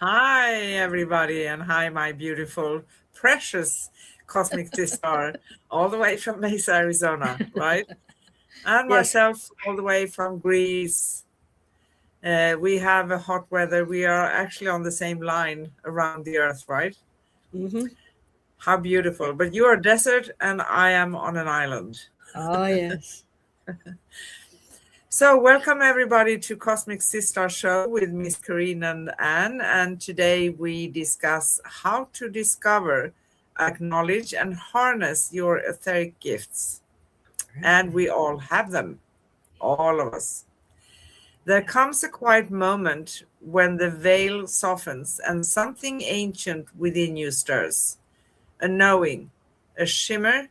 Hi, everybody, and hi, my beautiful, precious cosmic sister, all the way from Mesa, Arizona, right? And Yes. myself, all the way from Greece. We have a hot weather. We are actually on the same line around the earth, right? Mm-hmm. How beautiful. But you are desert, and I am on an island. Oh, yes. So, welcome everybody to Cosmic Sister Show with Miss Karine and Anne. And today we discuss how to discover, acknowledge, and harness your etheric gifts. And we all have them, all of us. There comes a quiet moment when the veil softens and something ancient within you stirs, a knowing, a shimmer,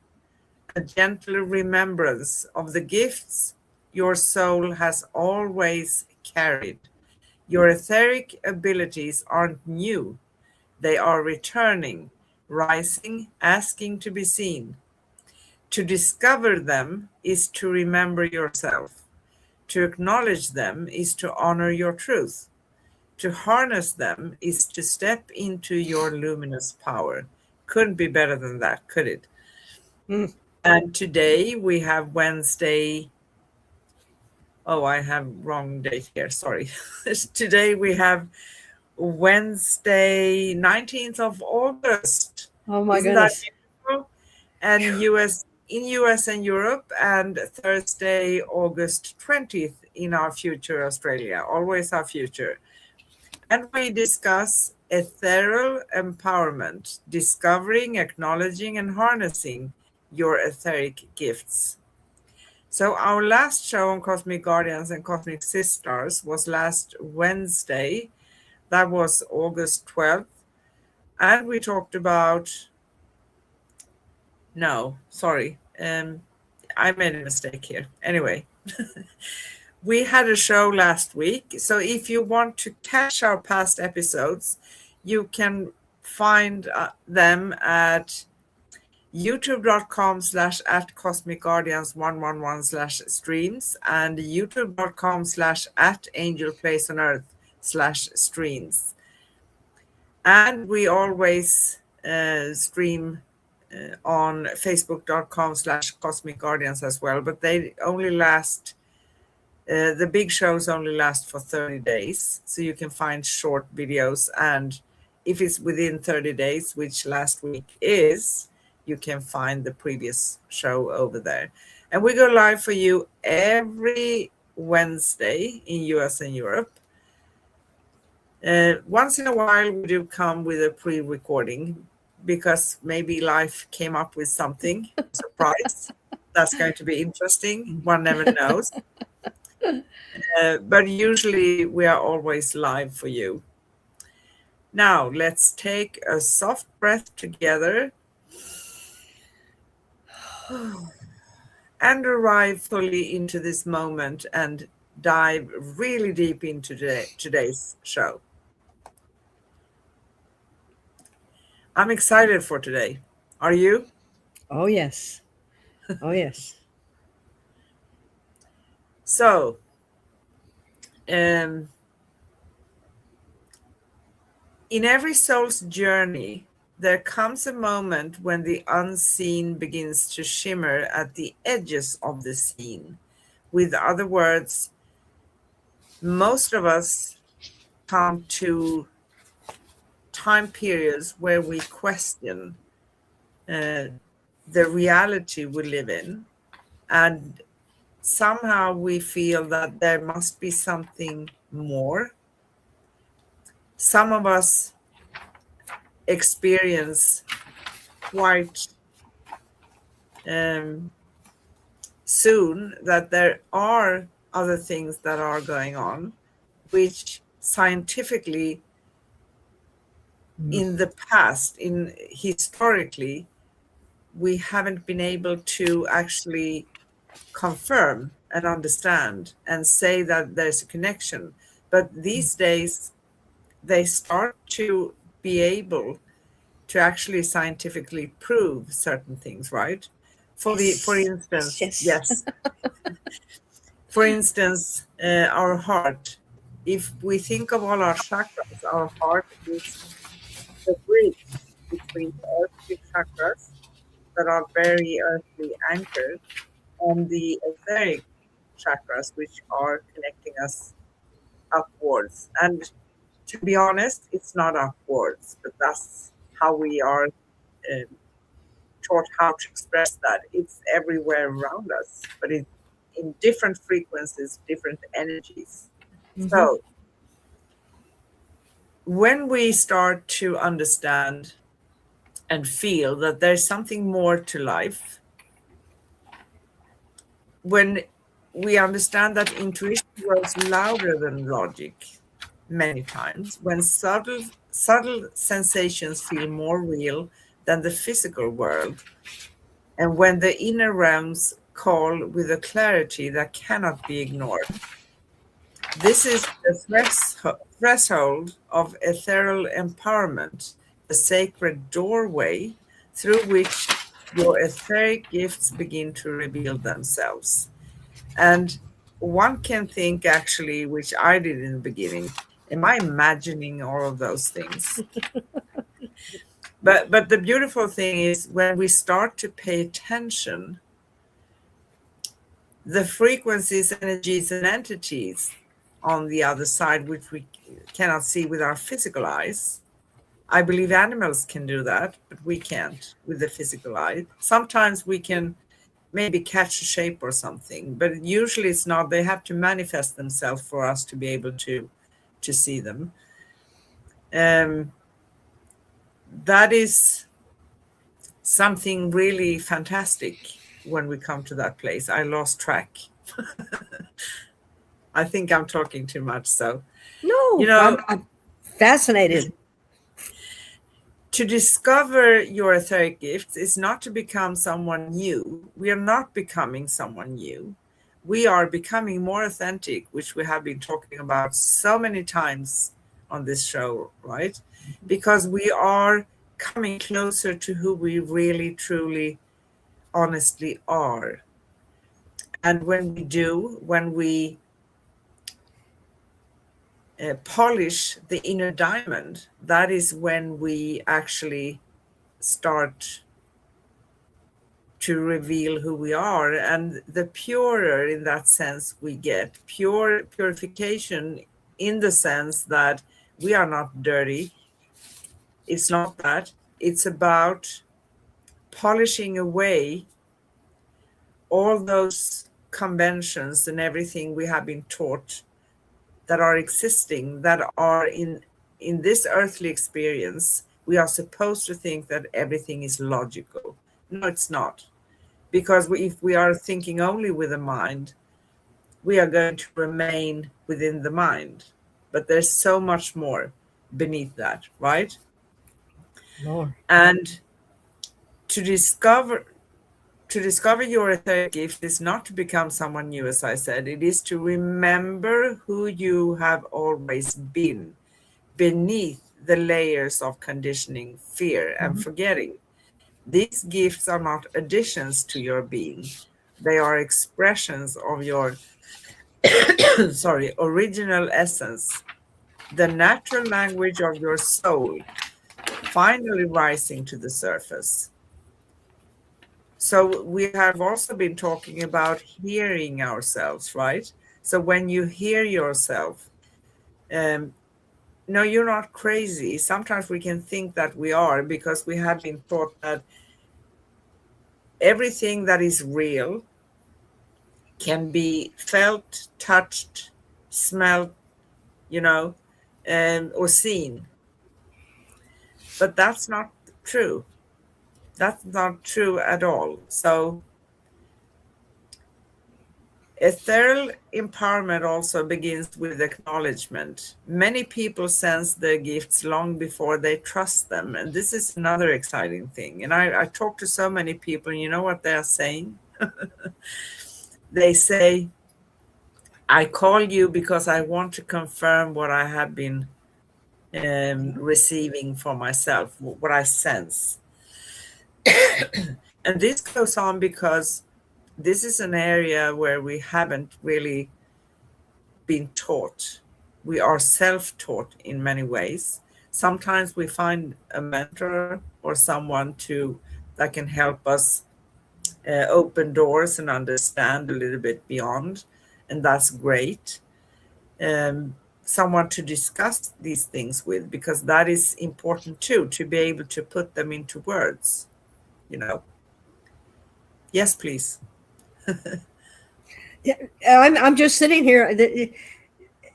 a gentle remembrance of the gifts your soul has always carried. Your etheric abilities aren't new, they are returning, rising, asking to be seen. To discover them is to remember yourself. To acknowledge them is to honor your truth. To harness them is to step into your luminous power. Couldn't be better than that, could it? Mm. And today we have Wednesday. Oh, I have wrong date here. Sorry. Today we have Wednesday, 19th of August. Oh, my Isn't that goodness. beautiful? And US and Europe, and Thursday, August 20th in our future Australia. Always our future. And we discuss ethereal empowerment, discovering, acknowledging, and harnessing your etheric gifts. So our last show on Cosmic Guardians and Cosmic Sis-Stars was last Wednesday. That was August 12th. And we talked about, no, sorry. I made a mistake here. Anyway, we had a show last week. So if you want to catch our past episodes, you can find them at youtube.com/at Cosmic Guardians 111/streams and youtube.com/at Angel Place on Earth/streams. And we always stream on facebook.com/Cosmic Guardians as well, but they only last, the big shows only last for 30 days. So you can find short videos. And if it's within 30 days, which last week is, you can find the previous show over there. And we go live for you every Wednesday in US and Europe. Once in a while, we do come with a pre-recording because maybe life came up with something, surprise. That's going to be interesting. One never knows. But usually we are always live for you. Now, let's take a soft breath together and arrive fully into this moment and dive really deep into today's show. I'm excited for today. Are you? Oh, yes. Oh, yes. So, in every soul's journey, there comes a moment when the unseen begins to shimmer at the edges of the scene. With other words, most of us come to time periods where we question the reality we live in, and somehow we feel that there must be something more. Some of us experience quite soon that there are other things that are going on, which scientifically in the past, in historically, we haven't been able to actually confirm and understand and say that there's a connection. But these days, they start to be able to actually scientifically prove certain things, right? For Yes. instance, Yes. yes. For instance, our heart. if we think of all our chakras, our heart is the bridge between the earthly chakras that are very earthly anchored and the etheric chakras, which are connecting us upwards. And to be honest, it's not upwards, but that's how we are taught how to express that. It's everywhere around us, but in different frequencies, different energies. Mm-hmm. So when we start to understand and feel that there's something more to life, when we understand that intuition grows louder than logic many times, when subtle sensations feel more real than the physical world, and when the inner realms call with a clarity that cannot be ignored. This is the threshold of ethereal empowerment, the sacred doorway through which your etheric gifts begin to reveal themselves. And one can think, actually, which I did in the beginning, am I imagining all of those things? But the beautiful thing is when we start to pay attention, the frequencies, energies, and entities on the other side, which we cannot see with our physical eyes. I believe animals can do that, but we can't with the physical eye. Sometimes we can maybe catch a shape or something, but usually it's not. They have to manifest themselves for us to be able to see them. That is something really fantastic when we come to that place. I lost track. I think I'm talking too much. So, you No, know, I'm fascinated. to discover your etheric gifts is not to become someone new. We are not becoming someone new. We are becoming more authentic, which we have been talking about so many times on this show, right? Because we are coming closer to who we really, truly, honestly are. And when we do, when we polish the inner diamond, that is when we actually start to reveal who we are. And the purer in that sense we get, purification in the sense that we are not dirty. It's not that. It's about polishing away all those conventions and everything we have been taught that are existing, that are in this earthly experience. We are supposed to think that everything is logical. No, it's not. Because if we are thinking only with the mind, we are going to remain within the mind. But there's so much more beneath that, right? Lord. And to discover your etheric gift is not to become someone new, as I said. It is to remember who you have always been beneath the layers of conditioning, fear, and forgetting. These gifts are not additions to your being. They are expressions of your original essence, the natural language of your soul, finally rising to the surface. So we have also been talking about hearing ourselves, right? So when you hear yourself, um, no, you're not crazy. Sometimes we can think that we are because we have been taught that everything that is real can be felt, touched, smelled, you know, or seen. But that's not true. That's not true at all. So ethereal empowerment also begins with acknowledgement. Many people sense their gifts long before they trust them. And this is another exciting thing. And I talk to so many people, and you know what they're saying? They say, I call you because I want to confirm what I have been receiving for myself, what I sense. And this goes on because this is an area where we haven't really been taught. we are self-taught in many ways. Sometimes we find a mentor or someone that can help us open doors and understand a little bit beyond, and that's great. Someone to discuss these things with, because that is important too, to be able to put them into words, you know. Yes, please. Yeah, I'm just sitting here.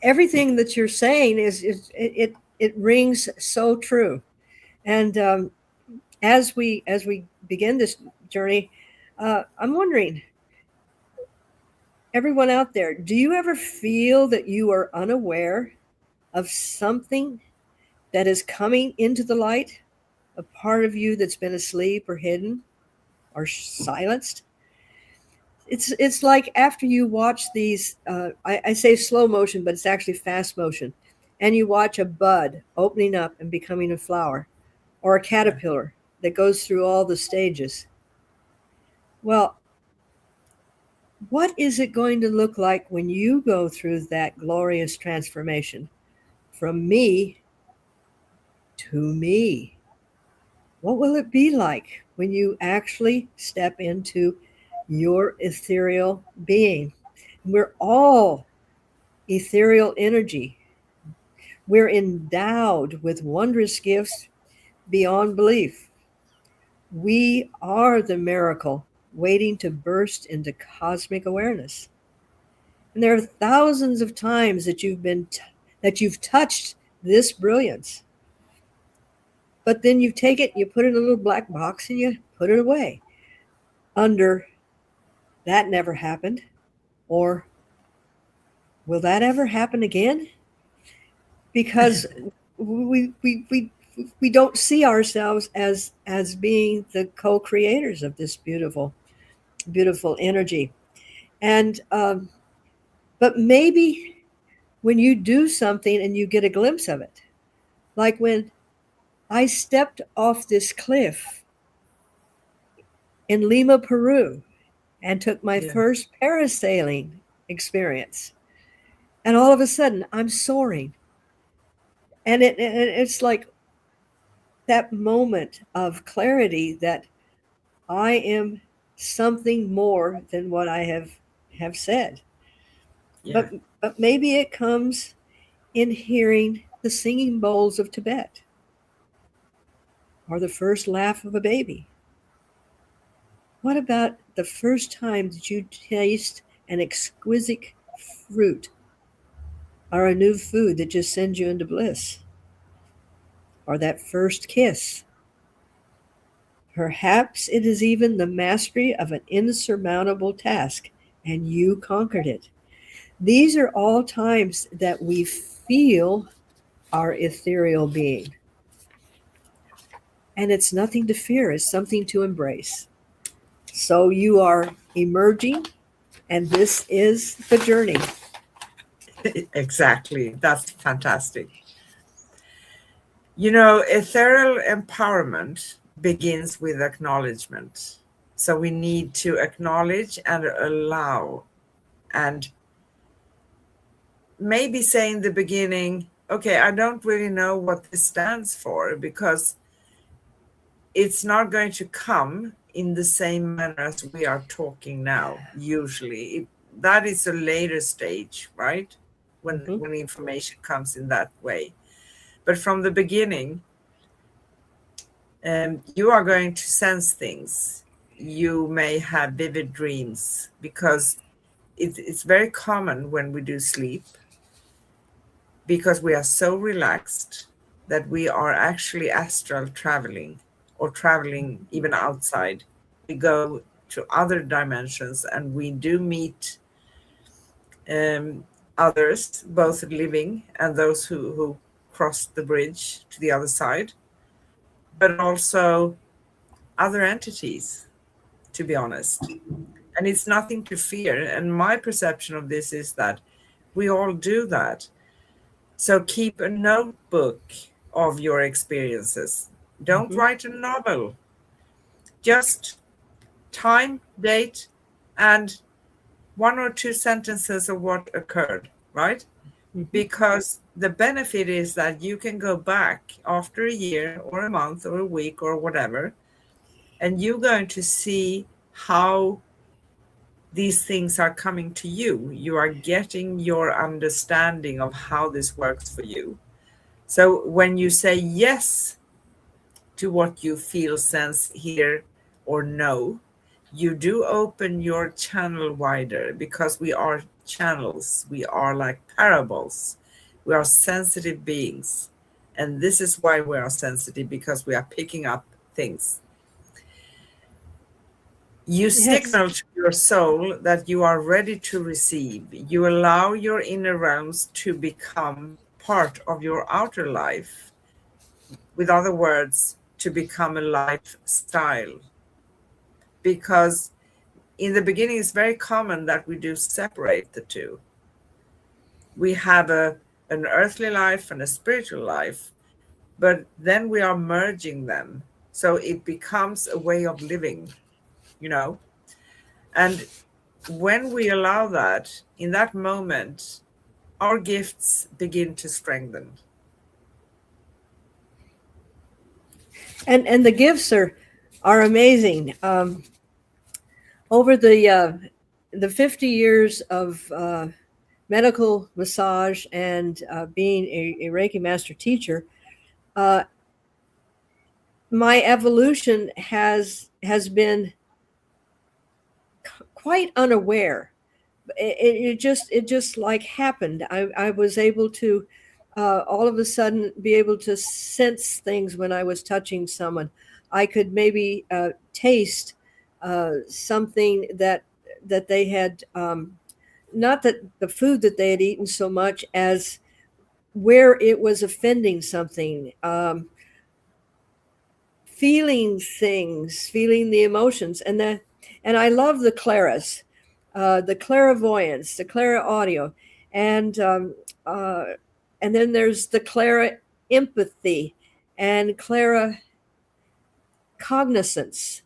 Everything that you're saying it rings so true. And as we begin this journey, I'm wondering, everyone out there, do you ever feel that you are unaware of something that is coming into the light, a part of you that's been asleep or hidden or silenced? It's like after you watch these, I say slow motion, but it's actually fast motion, and you watch a bud opening up and becoming a flower, or a Yeah. caterpillar that goes through all the stages. Well, what is it going to look like when you go through that glorious transformation from me to me? What will it be like when you actually step into your ethereal being? We're all ethereal energy. We're endowed with wondrous gifts beyond belief. We are the miracle waiting to burst into cosmic awareness. And there are thousands of times that that you've touched this brilliance. But then you take it, you put it in a little black box, and you put it away under that never happened, or will that ever happen again? Because we don't see ourselves as being the co-creators of this beautiful energy. And but maybe when you do something and you get a glimpse of it, like when I stepped off this cliff in Lima, Peru, and took my Yeah. first parasailing experience, and all of a sudden I'm soaring, and it's like that moment of clarity that I am something more than what I have said. Yeah. But maybe it comes in hearing the singing bowls of Tibet, or the first laugh of a baby. What about the first time that you taste an exquisite fruit, or a new food that just sends you into bliss, or that first kiss? Perhaps it is even the mastery of an insurmountable task, and you conquered it. These are all times that we feel our ethereal being. And it's nothing to fear, it's something to embrace. So you are emerging, and this is the journey. Exactly. That's fantastic. You know, ethereal empowerment begins with acknowledgement. So we need to acknowledge and allow, and maybe say in the beginning, okay, I don't really know what this stands for, because it's not going to come in the same manner as we are talking now. Usually that is a later stage, right? Mhm. When information comes in that way. But from the beginning, you are going to sense things. You may have vivid dreams, because it's very common when we do sleep, because we are so relaxed that we are actually astral traveling, or traveling even outside. We go to other dimensions, and we do meet um, others, both living and those who cross the bridge to the other side, but also other entities, to be honest. And it's nothing to fear. And my perception of this is that we all do that. So keep a notebook of your experiences. Don't Mhm. write a novel. Just time, date, and one or two sentences of what occurred, right? because the benefit is that you can go back after a year or a month or a week or whatever, and you're going to see how these things are coming to you. You are getting your understanding of how this works for you. So when you say yes to what you feel, sense, hear, or know, you do open your channel wider, because we are channels. We are like parables. We are sensitive beings. And this is why we are sensitive, because we are picking up things. You Yes. signal to your soul that you are ready to receive. You allow your inner realms to become part of your outer life. With other words, to become a lifestyle. Because in the beginning, it's very common that we do separate the two. We have an earthly life and a spiritual life, but then we are merging them. So it becomes a way of living, you know. And when we allow that, in that moment, our gifts begin to strengthen. And the gifts are amazing. Over the 50 years of medical massage and being a Reiki master teacher, uh, my evolution has been quite unaware. It just like happened. I was able to all of a sudden be able to sense things when I was touching someone. I could maybe taste something that they had, not that the food that they had eaten so much as where it was offending something. Feeling things, feeling the emotions, and I love the claris, the clairvoyance, the clairaudio, and uh, and then there's the clara empathy and clara cognizance,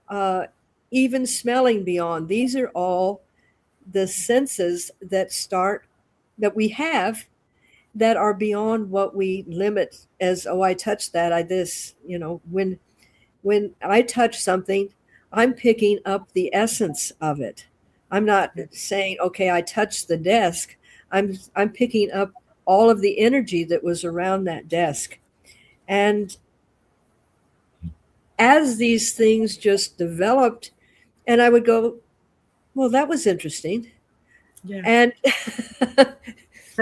uh, even smelling beyond. These are all the senses that we have that are beyond what we limit as, oh, I touched that, I this, when I touch something, I'm picking up the essence of it. I'm not saying, okay, I touched the desk. I'm picking up all of the energy that was around that desk. And as these things just developed, and I would go, well, that was interesting. Yeah. And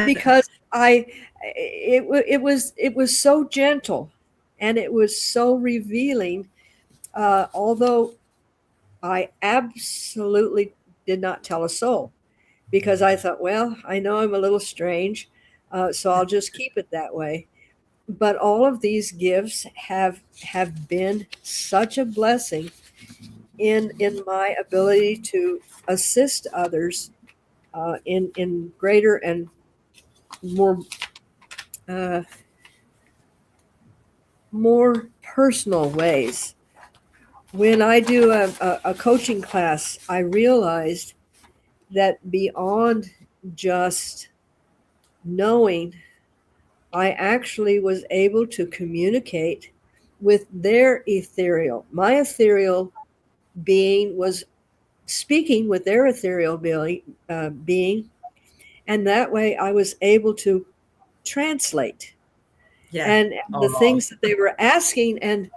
because it was so gentle and it was so revealing, although I absolutely did not tell a soul, because I thought, well, I know I'm a little strange, so I'll just keep it that way. But all of these gifts have been such a blessing in my ability to assist others in greater and more uh, more personal ways. When I do a coaching class, I realized that beyond just knowing, I actually was able to communicate with their ethereal. My ethereal being was speaking with their ethereal being, and that way I was able to translate. Yeah. And Oh, the wow. things that they were asking, and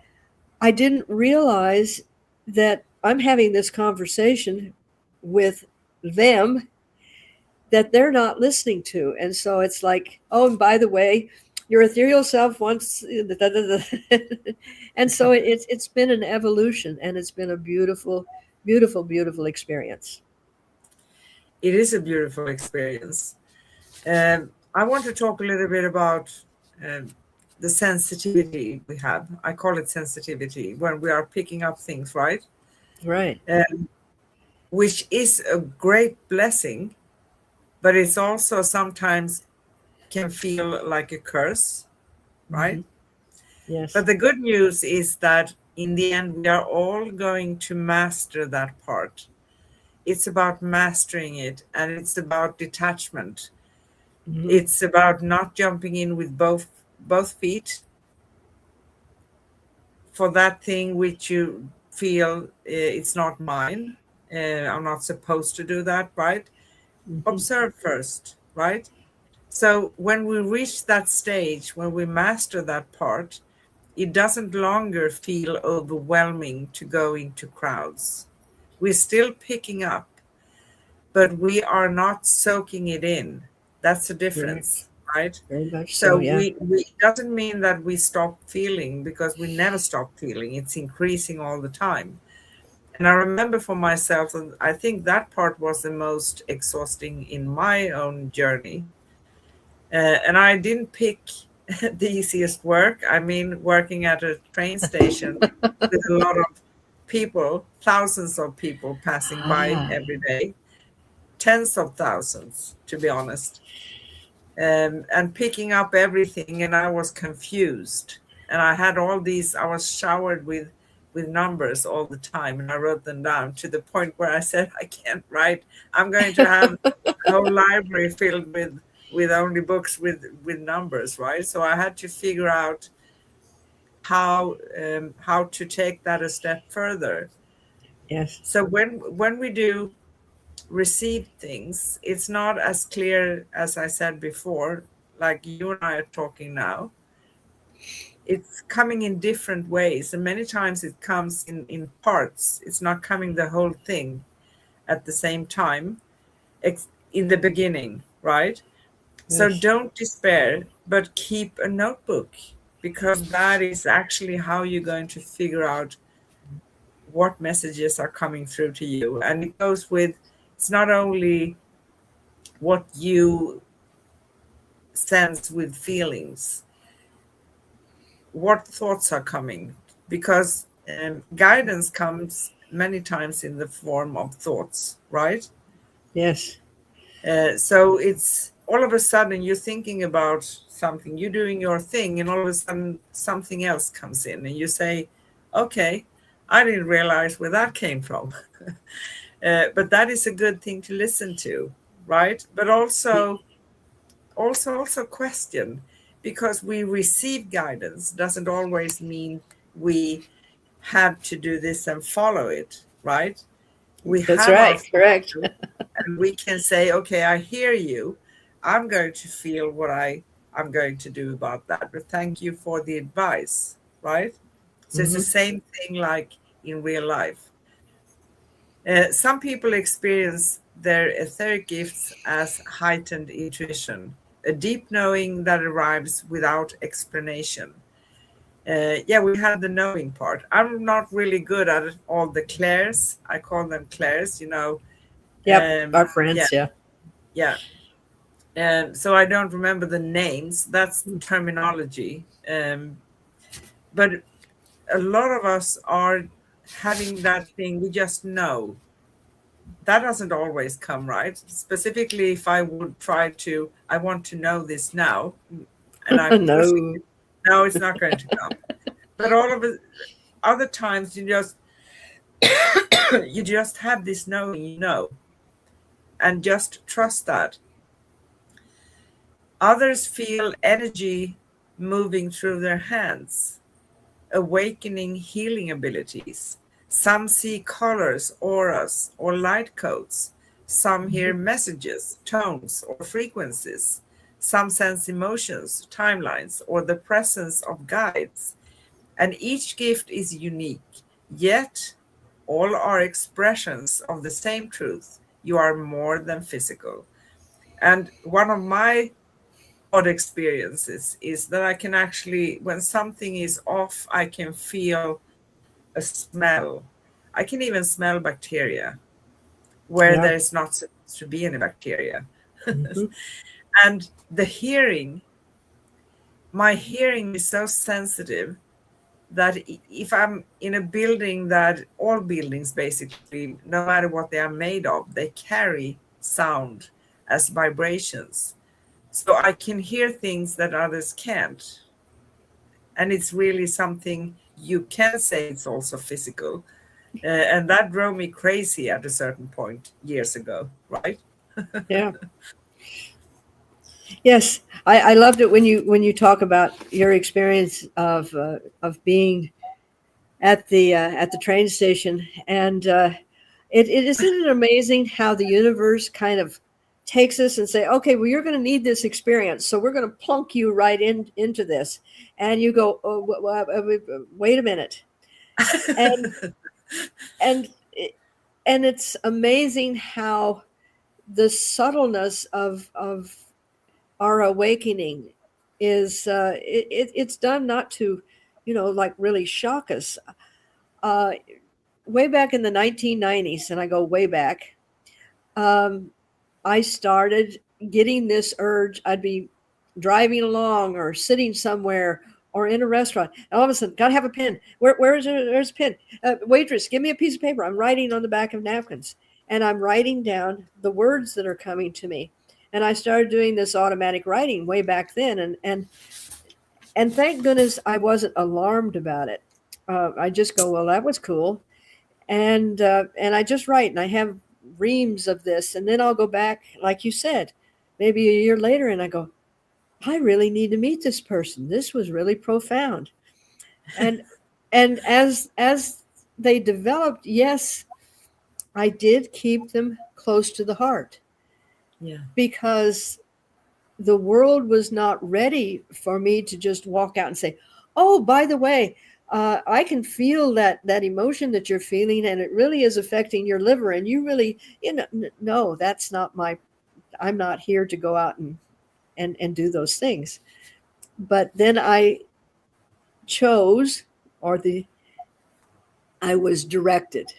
I didn't realize that I'm having this conversation with them that they're not listening to. And so it's like, oh, and by the way, your ethereal self wants, and so it's been an evolution, and it's been a beautiful, beautiful, beautiful experience. It is a beautiful experience. I want to talk a little bit about um, the sensitivity we have. I call it sensitivity when we are picking up things, right? Right. Um, which is a great blessing, but it's also sometimes can feel like a curse, right? Hmm. Yes. But the good news is that in the end, we are all going to master that part. It's about mastering it, and it's about detachment. Mm-hmm. It's about not jumping in with both feet for that thing which you feel it's not mine. I'm not supposed to do that, right? Mm-hmm. Observe first, right? So when we reach that stage, when we master that part, it doesn't longer feel overwhelming to go into crowds. We're still picking up, but we are not soaking it in. That's the Correct. difference, right? Very much So so. Yeah. we it doesn't mean that we stop feeling, because we never stop feeling. It's increasing all the time. And I remember for myself, and I think that part was the most exhausting in my own journey. And I didn't pick the easiest work. I mean, working at a train station with a lot of people, thousands of people passing by Ah. every day, tens of thousands, to be honest, and picking up everything. And I was confused. And I had all these, I was showered with numbers all the time. And I wrote them down to the point where I said, I can't write. I'm going to have a whole library filled with only books with numbers, right? So I had to figure out how to take that a step further. Yes. So when we do receive things, it's not as clear as I said before, like you and I are talking now. It's coming in different ways, and many times it comes in parts. It's not coming the whole thing at the same time, in the beginning, right? So Yes. don't despair, but keep a notebook, because that is actually how you're going to figure out what messages are coming through to you. And it goes with, it's not only what you sense with feelings, what thoughts are coming, because guidance comes many times in the form of thoughts, right? Yes. So it's all of a sudden you're thinking about something, you're doing your thing, and all of a sudden something else comes in, and you say, okay, I didn't realize where that came from. But that is a good thing to listen to, right? But also question, because we receive guidance doesn't always mean we have to do this and follow it, right? We That's have our right. free Correct. will, and we can say, okay, I hear you. I'm going to feel what I'm going to do about that. But thank you for the advice, right? So it's the Mm-hmm. same thing like in real life. Some people experience their etheric gifts as heightened intuition, a deep knowing that arrives without explanation. Yeah, we had the knowing part. I'm not really good at it, all the clairs. I call them clairs, you know. Yep. Our Yeah, friends. Yeah. yeah. So I don't remember the names. That's terminology. But a lot of us are having that thing. We just know. That doesn't always come, right? Specifically, if I would try to, I want to know this now, and I'm pushing No. it. No, it's not going to come. But all of it, other times you just you just have this knowing, and just trust that. Others feel energy moving through their hands, awakening healing abilities. Some see colors, auras, or light codes. Some Mm-hmm. hear messages, tones, or frequencies. Some sense emotions, timelines, or the presence of guides. And each gift is unique, yet all are expressions of the same truth. You are more than physical. And one of my odd experiences is that I can actually, when something is off, I can feel a smell. I can even smell bacteria where Yeah. there's not supposed to be any bacteria. Mm-hmm. And the hearing, my hearing is so sensitive that if I'm in a building, that all buildings basically, no matter what they are made of, they carry sound as vibrations. So I can hear things that others can't. And it's really something you can say, it's also physical. And that drove me crazy at a certain point years ago, right? Yeah. Yes, I loved it when you talk about your experience of being at the train station, and it isn't it amazing how the universe kind of takes us and say, okay, well, you're going to need this experience, so we're going to plunk you right into this, and you go, oh, wait a minute, and and and it's amazing how the subtleness of our awakening is it's done not to, like really shock us. Uh, Way back in the 1990s, and I go way back, um, I started getting this urge. I'd be driving along or sitting somewhere or in a restaurant, and all of a sudden, gotta have a pen. Where's a pen? Waitress, give me a piece of paper. I'm writing on the back of napkins, and I'm writing down the words that are coming to me. And I started doing this automatic writing way back then, and thank goodness I wasn't alarmed about it. I just go, well, that was cool, and I just write, and I have reams of this, and then I'll go back, like you said, maybe a year later, and I go, I really need to meet this person. This was really profound, and as they developed, yes, I did keep them close to the heart, Yeah. because the world was not ready for me to just walk out and say, oh, by the way, I can feel that emotion that you're feeling, and it really is affecting your liver, and you really, no, that's not I'm not here to go out and do those things. But then I chose, or I was directed,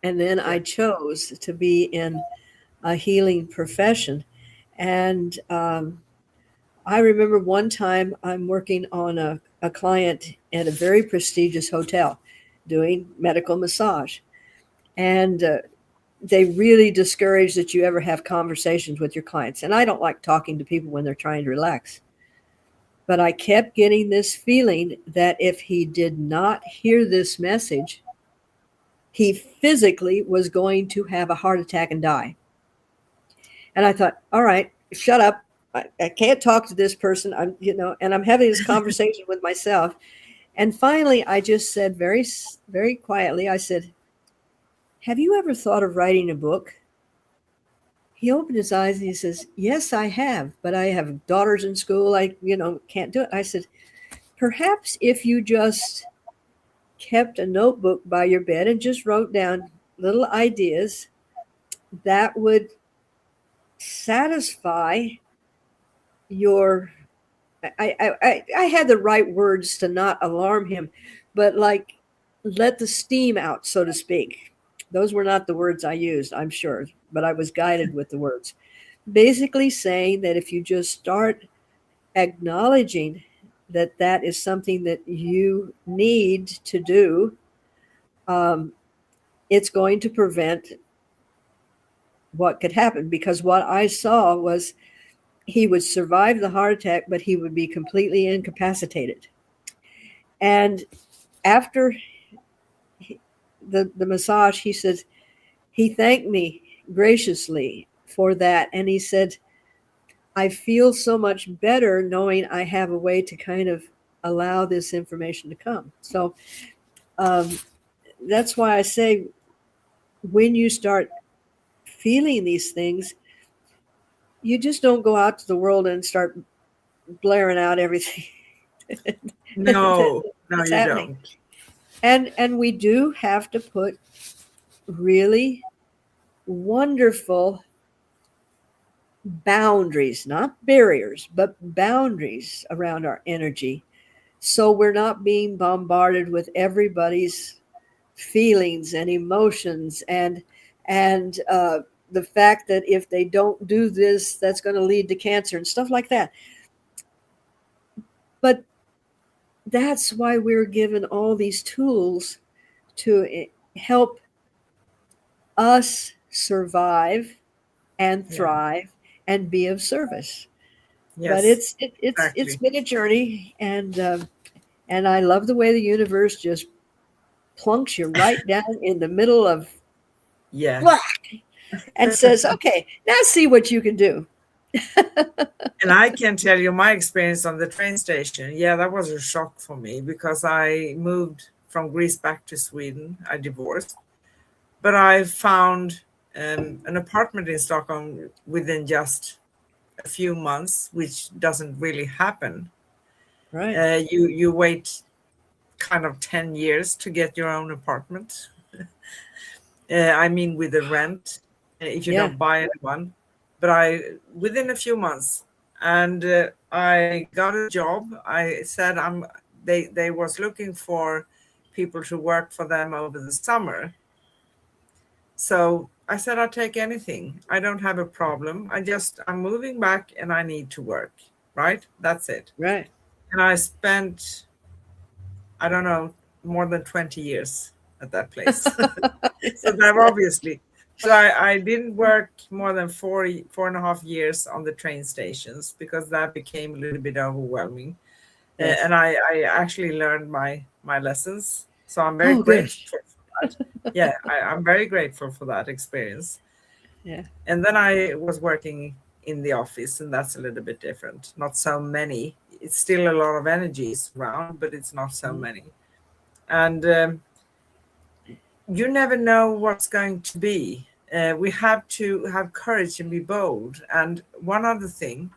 and then I chose to be in a healing profession. And I remember one time I'm working on a client at a very prestigious hotel doing medical massage. And they really discourage that you ever have conversations with your clients. And I don't like talking to people when they're trying to relax. But I kept getting this feeling that if he did not hear this message, he physically was going to have a heart attack and die. And I thought, all right, shut up. I can't talk to this person. And I'm having this conversation with myself. And finally, I just said very, very quietly, I said, have you ever thought of writing a book? He opened his eyes and he says, yes, I have, but I have daughters in school. I can't do it. I said, perhaps if you just kept a notebook by your bed and just wrote down little ideas, that would satisfy your, I had the right words to not alarm him, but like let the steam out, so to speak. Those were not the words I used, I'm sure, but I was guided with the words. Basically saying that if you just start acknowledging that that is something that you need to do, it's going to prevent what could happen. Because what I saw was he would survive the heart attack, but he would be completely incapacitated. And after the massage, he said, he thanked me graciously for that. And he said, I feel so much better knowing I have a way to kind of allow this information to come. So that's why I say, when you start feeling these things, you just don't go out to the world and start blaring out everything. No, that's you happening. don't. And we do have to put really wonderful boundaries, not barriers, but boundaries around our energy, so we're not being bombarded with everybody's feelings and emotions, and the fact that if they don't do this, that's going to lead to cancer and stuff like that. But that's why we're given all these tools to help us survive and thrive and be of service. Yes, But it's been a journey, and I love the way the universe just plunks you right down in the middle of black and says, okay, now see what you can do. And I can tell you my experience on the train station. Yeah, that was a shock for me because I moved from Greece back to Sweden. I divorced, but I found an apartment in Stockholm within just a few months, which doesn't really happen. Right. You wait kind of 10 years to get your own apartment. I mean, with the rent, if you Yeah. don't buy one. But within a few months, and I got a job. I said they was looking for people to work for them over the summer. So I said I'll take anything. I don't have a problem. I'm moving back and I need to work. Right? That's it. Right. And I spent, I don't know, more than 20 years at that place. So that obviously, so I didn't work more than 4.5 years on the train stations because that became a little bit overwhelming. Yes. And I actually learned my lessons. So I'm very Oh, good. grateful for that. Yeah, I'm very grateful for that experience. Yeah. And then I was working in the office, and that's a little bit different. Not so many. It's still a lot of energies around, but it's not so many. And you never know what's going to be. We have to have courage and be bold. And one other thing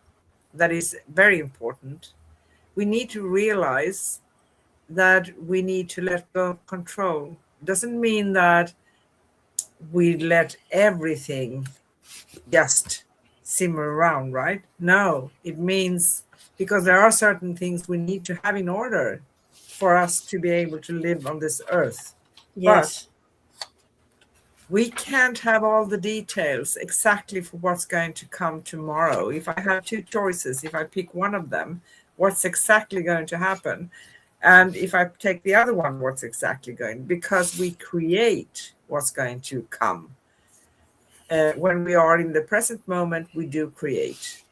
that is very important, we need to realize that we need to let go of control. Doesn't mean that we let everything just simmer around, right? No, it means because there are certain things we need to have in order for us to be able to live on this earth. But Yes. we can't have all the details exactly for what's going to come tomorrow. If I have two choices, if I pick one of them, what's exactly going to happen? And if I take the other one, what's exactly going? Because we create what's going to come. When we are in the present moment, we do create.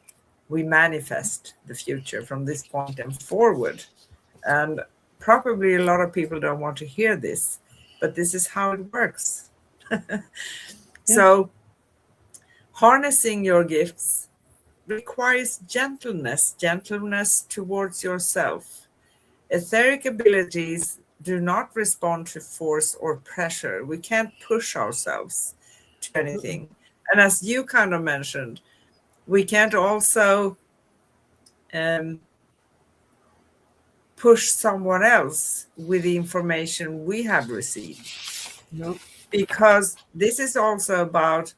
We manifest the future from this point and forward. And probably a lot of people don't want to hear this, but this is how it works. So, harnessing your gifts requires gentleness towards yourself. Etheric abilities do not respond to force or pressure. We can't push ourselves to anything. And as you kind of mentioned, we can't also push someone else with the information we have received. Nope. Because this is also about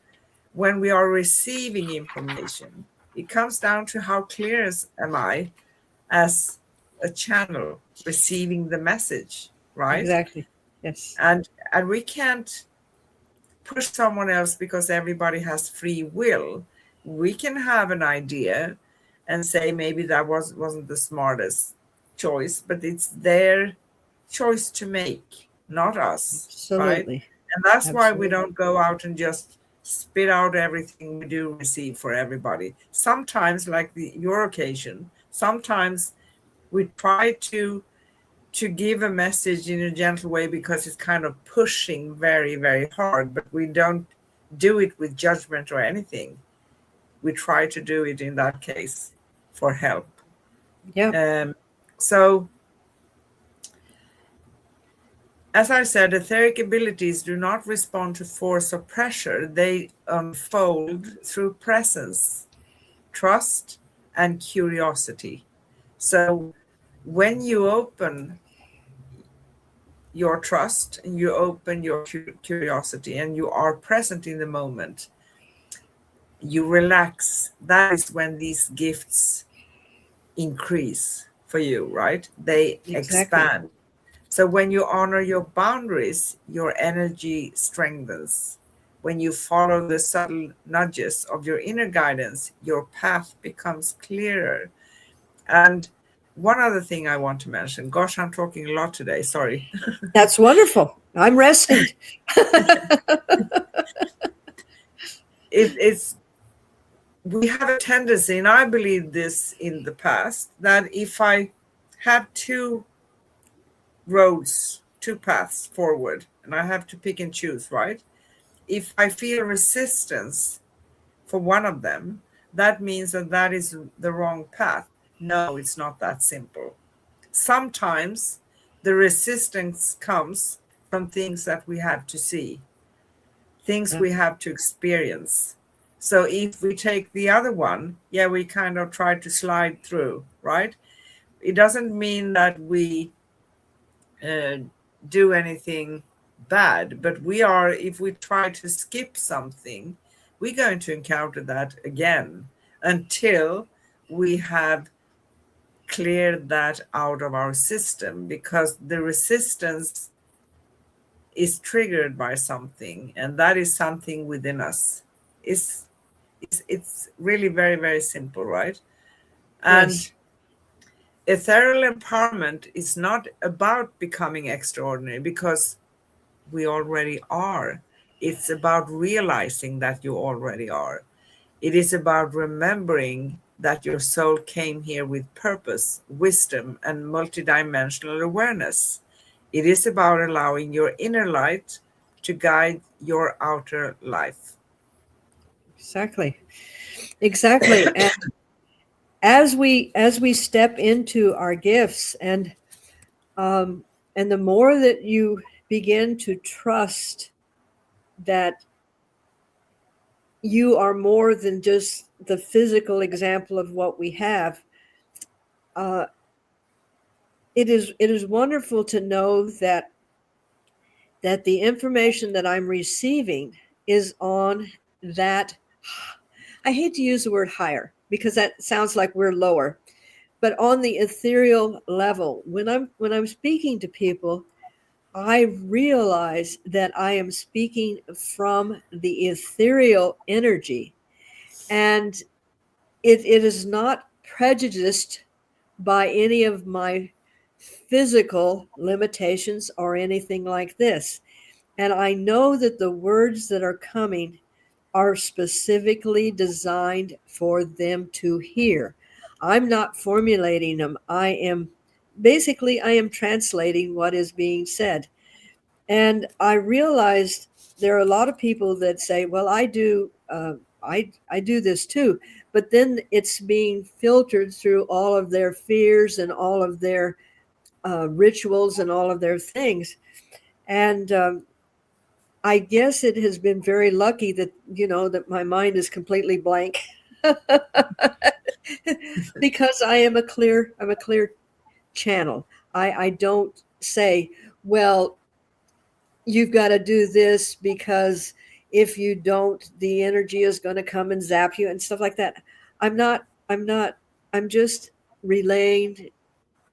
when we are receiving information, it comes down to how clear am I as a channel receiving the message, right? Exactly. Yes. And we can't push someone else because everybody has free will. We can have an idea and say maybe that wasn't the smartest choice, but it's their choice to make, not us, right? Absolutely. And that's why we Absolutely. don't go out and just spit out everything we do receive for everybody. Sometimes, like your occasion, sometimes we try to give a message in a gentle way because it's kind of pushing very, very hard, but we don't do it with judgment or anything. We try to do it in that case for help. Yeah. So, as I said, etheric abilities do not respond to force or pressure. They unfold through presence, trust, and curiosity. So, when you open your trust and you open your curiosity and you are present in the moment, you relax. That is when these gifts increase for you, right? They Exactly. expand. So when you honor your boundaries, your energy strengthens. When you follow the subtle nudges of your inner guidance, your path becomes clearer. And one other thing I want to mention, gosh, I'm talking a lot today, sorry. That's wonderful. I'm resting. It's we have a tendency, and I believe this in the past, that if I have two roads, two paths forward, and I have to pick and choose, right? If I feel resistance for one of them, that means that that is the wrong path. No, it's not that simple. Sometimes the resistance comes from things that we have to see, things Yeah. we have to experience. So if we take the other one, yeah, we kind of try to slide through, right? It doesn't mean that we uh, do anything bad, but we are, if we try to skip something, we're going to encounter that again until we have cleared that out of our system, because the resistance is triggered by something, and that is something within us. It's really very, very simple, right? And Yes. ethereal empowerment is not about becoming extraordinary, because we already are. It's about realizing that you already are. It is about remembering that your soul came here with purpose, wisdom, and multidimensional awareness. It is about allowing your inner light to guide your outer life. Exactly. Exactly. And as we step into our gifts, um, and the more that you begin to trust that you are more than just the physical example of what we have, uh, it is wonderful to know that the information that I'm receiving is on that. I hate to use the word higher because that sounds like we're lower, but on the ethereal level, when I'm speaking to people, I realize that I am speaking from the ethereal energy, and it is not prejudiced by any of my physical limitations or anything like this. And I know that the words that are coming are specifically designed for them to hear. I'm not formulating them. I am translating what is being said. And I realized there are a lot of people that say, "Well, I do this too," but then it's being filtered through all of their fears and all of their rituals and all of their things. And I guess it has been very lucky that that my mind is completely blank because I'm a clear channel. I don't say, well, you've got to do this because if you don't, the energy is going to come and zap you and stuff like that. I'm not I'm just relaying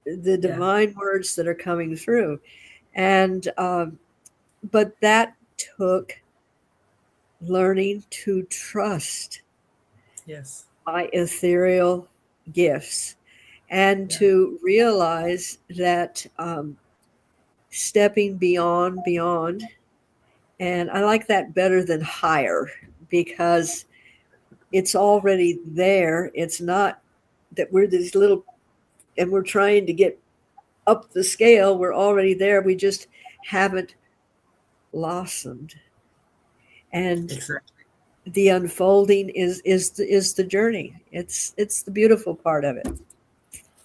the Yeah. divine words that are coming through. And but that took learning to trust Yes. my ethereal gifts and Yeah. to realize that stepping beyond, and I like that better than higher because it's already there. It's not that we're these little and we're trying to get up the scale. We're already there. We just haven't blossomed. And Exactly. the unfolding is the journey. It's the beautiful part of it.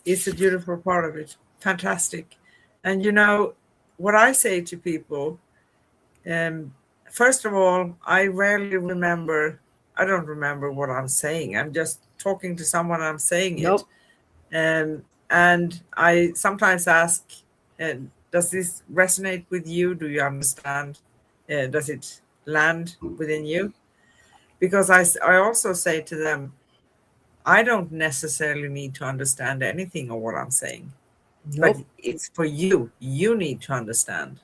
It's a beautiful part of it. Fantastic. And you know, what I say to people, um, first of all, I rarely remember, I don't remember what I'm saying. I'm just talking to someone, I'm saying it. Nope. And I sometimes ask, does this resonate with you? Do you understand? Does it land within you? Because I also say to them, I don't necessarily need to understand anything of what I'm saying, but Nope. it's for you. You need to understand.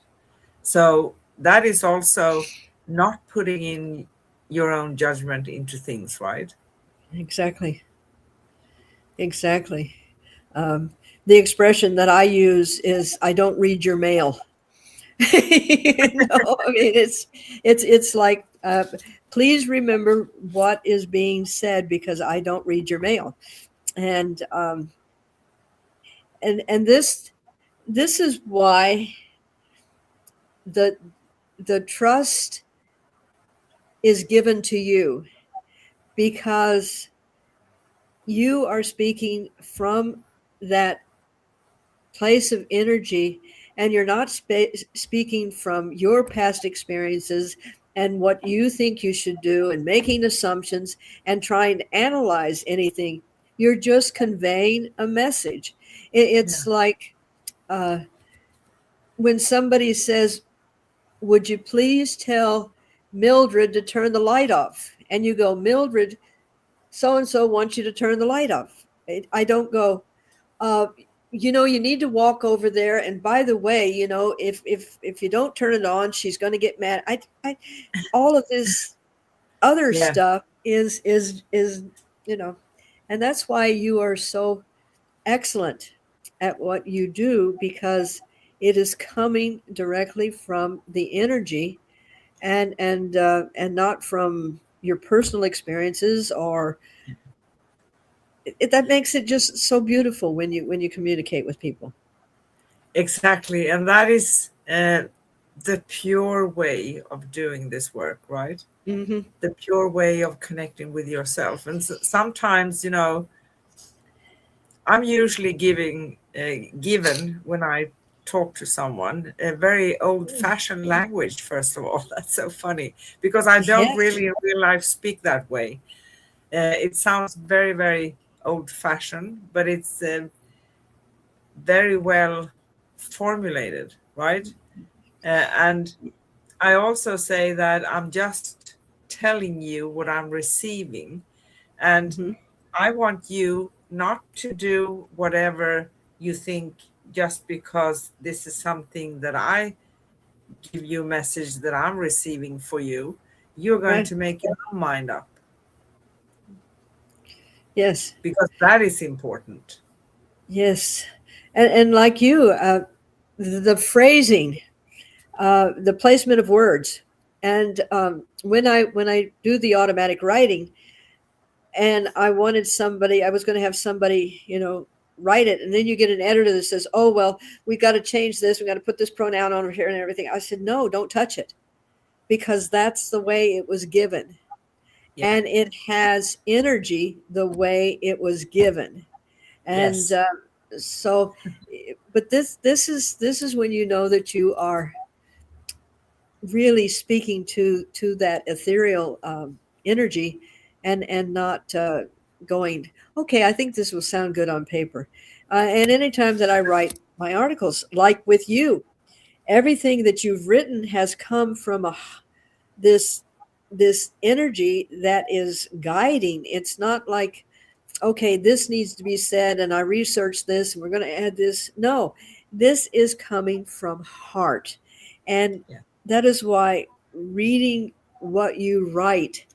So that is also not putting in your own judgment into things, right? Exactly. Exactly. Um, the expression that I use is "I don't read your mail." I mean it's like please remember what is being said because I don't read your mail. And this is why the the trust is given to you, because you are speaking from that place of energy, and you're not speaking from your past experiences and what you think you should do and making assumptions and trying to analyze anything. You're just conveying a message. It's Yeah. like uh, when somebody says, would you please tell Mildred to turn the light off? And you go, Mildred, so and so wants you to turn the light off. I don't go, uh, you need to walk over there. And by the way, if you don't turn it on, she's going to get mad. All of this other Yeah. stuff is you know, and that's why you are so excellent at what you do, because it is coming directly from the energy, and not from your personal experiences, or that makes it just so beautiful when you communicate with people. Exactly. And that is the pure way of doing this work, right? Hmm. The pure way of connecting with yourself. And sometimes, I'm usually given when I talk to someone a very old-fashioned language. First of all, that's so funny because I don't Yes. really in real life speak that way. It sounds very, very old-fashioned, but it's very well formulated, right? And I also say that I'm just telling you what I'm receiving. And Hmm. I want you not to do whatever you think just because this is something that I give you a message that I'm receiving for you. You're going Right. to make your own mind up Yes. because that is important. Yes. And like you, the phrasing, the placement of words, and when I do the automatic writing, and I was going to have somebody, write it, and then you get an editor that says, "Oh well, we got to change this. We got to put this pronoun on here and everything." I said, "No, don't touch it, because that's the way it was given, Yeah. and it has energy the way it was given." And Yes. so, but this is when you know that you are really speaking to that ethereal energy, and not going, okay, I think this will sound good on paper. And anytime that I write my articles, like with you, everything that you've written has come from this this energy that is guiding. It's not like, okay, this needs to be said, and I researched this, and we're going to add this. No, this is coming from heart. And Yeah. that is why reading what you write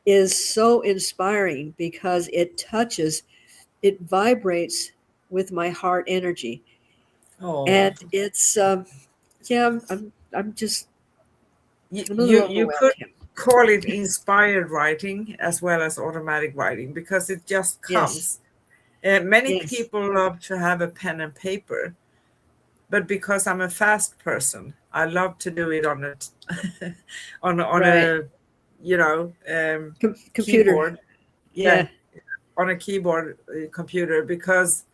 is so inspiring, because it vibrates with my heart energy. Oh, And it's, yeah, I'm just, you, I'm a you little you overwhelmed could here. call it inspired writing as well as automatic writing because it just Yes, comes. Many yes, people love to have a pen and paper, but because I'm a fast person, I love to do it on a on right. a Computer. keyboard. Yeah, Yeah, on a keyboard computer because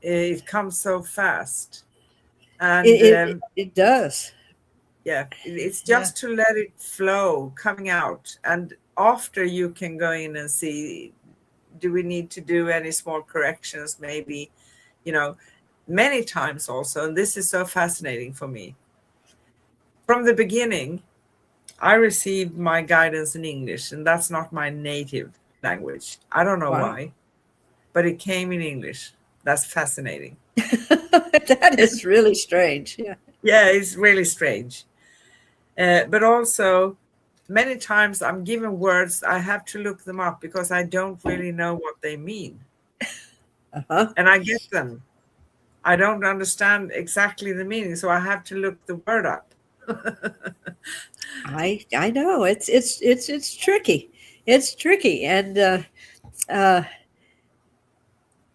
it comes so fast. And it does. yeah, it's Yeah. just to let it flow coming out, and after you can go in and see, do we need to do any small corrections maybe, you know many times also, and this is so fascinating for me. From the beginning I received my guidance in English, and that's not my native language. I don't know Wow. why, but it came in English. That's fascinating. That is really strange. Yeah. Yeah, it's really strange. But also, many times I'm given words, I have to look them up because I don't really know what they mean. Uh-huh. And I get them. I don't understand exactly the meaning, so I have to look the word up. I know it's tricky. It's tricky, uh,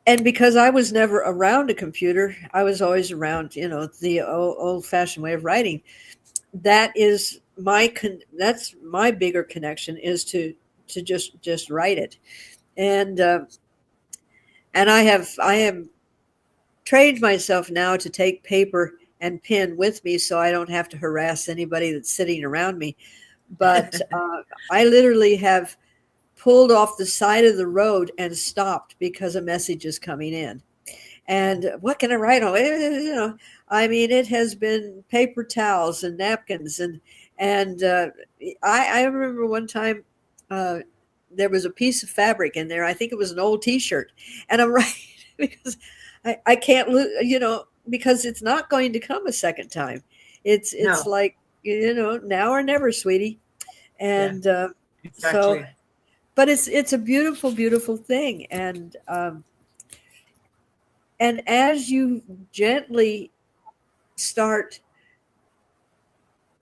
and because I was never around a computer, I was always around, the old-fashioned way of writing. That's my bigger connection, is to just write it. And And I am trained myself now to take paper and pen with me so I don't have to harass anybody that's sitting around me. But I literally have pulled off the side of the road and stopped because a message is coming in. And what can I write on? You know, I mean, it has been paper towels and napkins, and I remember one time there was a piece of fabric in there. I think it was an old T-shirt, and I'm writing because I can't lose. You know, because it's not going to come a second time. It's No. like, you know, now or never, sweetie. Yeah, And so, exactly. but it's a beautiful, beautiful thing, and as you gently start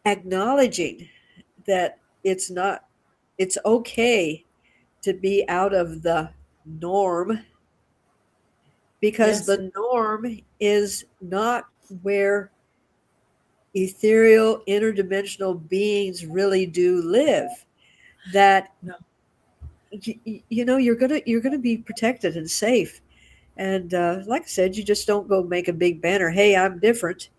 acknowledging that it's okay to be out of the norm, because Yes. the norm is not where ethereal interdimensional beings really do live. That No. you know, you're gonna be protected and safe. And like I said, you just don't go make a big banner, "Hey, I'm different."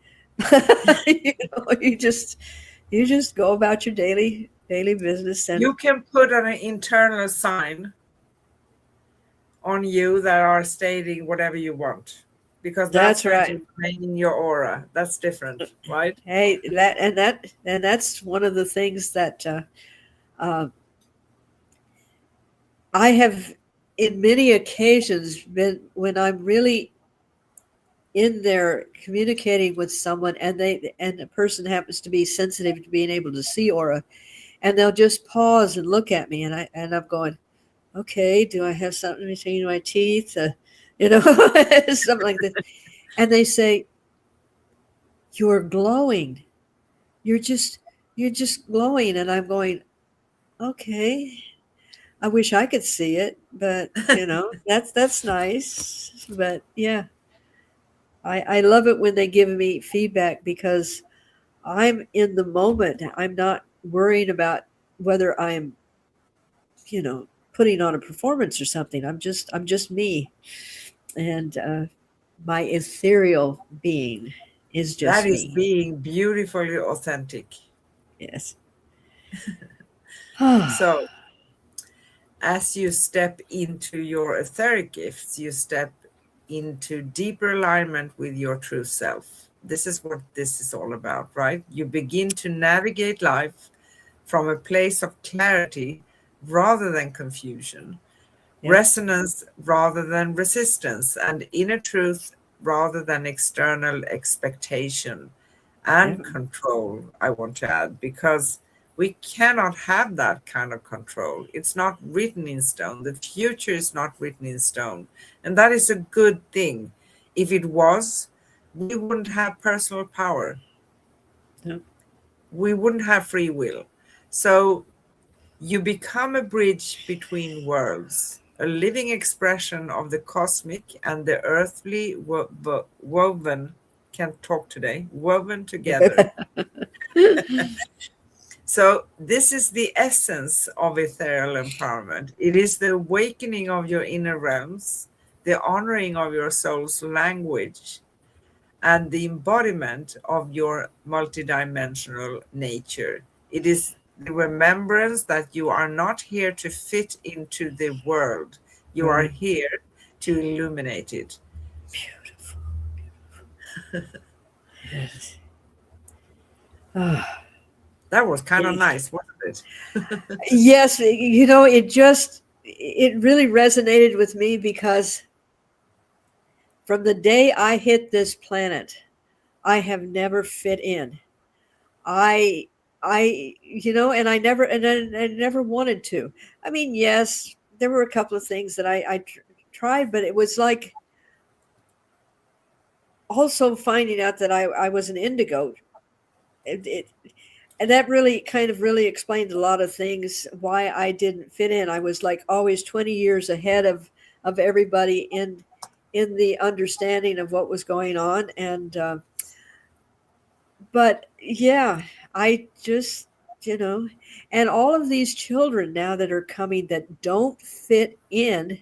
You know, you just go about your daily business. And You can put an internal sign on you that are stating whatever you want, because that's that's going right. to remain in your aura. That's different, right? Hey, and that's one of the things that uh, I have, in many occasions, been when I'm really in there communicating with someone, and the person happens to be sensitive to being able to see aura, and they'll just pause and look at me, and I'm going, okay, do I have something between my teeth? You know, something like that. And they say, "You're glowing. You're just you're just glowing." And I'm going, okay. I wish I could see it, but you know, that's nice. But yeah, I love it when they give me feedback, because I'm in the moment. I'm not worrying about whether I'm, you know, putting on a performance or something. I'm just me, and my ethereal being is That just is me. being beautifully authentic. Yes. So, as you step into your etheric gifts, you step into deeper alignment with your true self. This is what this is all about, right? You begin to navigate life from a place of clarity rather than confusion, Yeah. resonance rather than resistance, and inner truth rather than external expectation Yeah. and control, I want to add, because we cannot have that kind of control. It's not written in stone. The future is not written in stone. And that is a good thing. If it was, we wouldn't have personal power. Yeah. We wouldn't have free will. So you become a bridge between worlds, a living expression of the cosmic and the earthly woven, can't talk today, woven together. So this is the essence of ethereal empowerment. It is the awakening of your inner realms, the honoring of your soul's language, and the embodiment of your multidimensional nature. It is the remembrance that you are not here to fit into the world. You are Right. here to illuminate it. Beautiful. Yes. Ah, That was kind of yeah. nice, wasn't it? Yes, you know, it really resonated with me, because from the day I hit this planet, I have never fit in. I you know, and I never wanted to. I mean, yes, there were a couple of things that I tried, but it was like also finding out that I was an indigo. It and that really kind of really explained a lot of things why I didn't fit in. I was like always 20 years ahead of everybody in the understanding of what was going on. And but yeah, I just, you know, and all of these children now that are coming that don't fit in,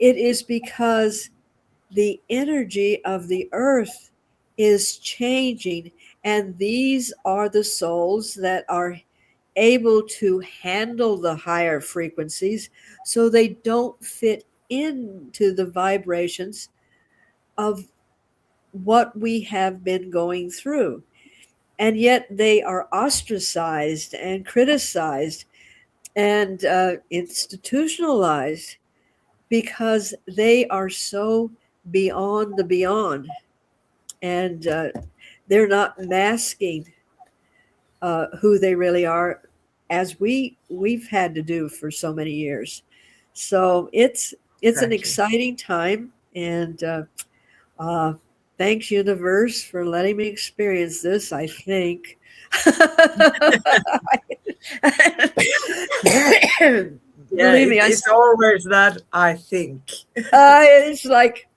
It is because the energy of the earth is changing, and these are the souls that are able to handle the higher frequencies so they don't fit into the vibrations of what we have been going through. And yet they are ostracized and criticized and institutionalized because they are so beyond the beyond. And they're not masking who they really are, as we've had to do for so many years. So it's an Exactly. exciting time, and uh, thanks universe for letting me experience this. I think. Yeah, Believe me, it's always that, I think. it's like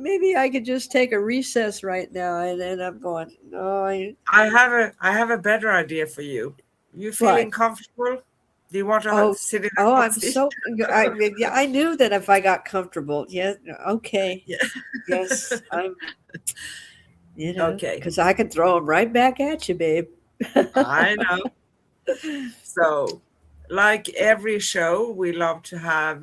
maybe I could just take a recess right now, and then I'm going. No, I have a better idea for you. You what? feeling comfortable? Do you want to Oh, sit in a oh, hot I'm seat? so. Yeah, I knew that if I got comfortable, yeah, okay, Yeah. yes, I'm. Okay. Because I can throw them right back at you, babe. I know. So, like every show, we love to have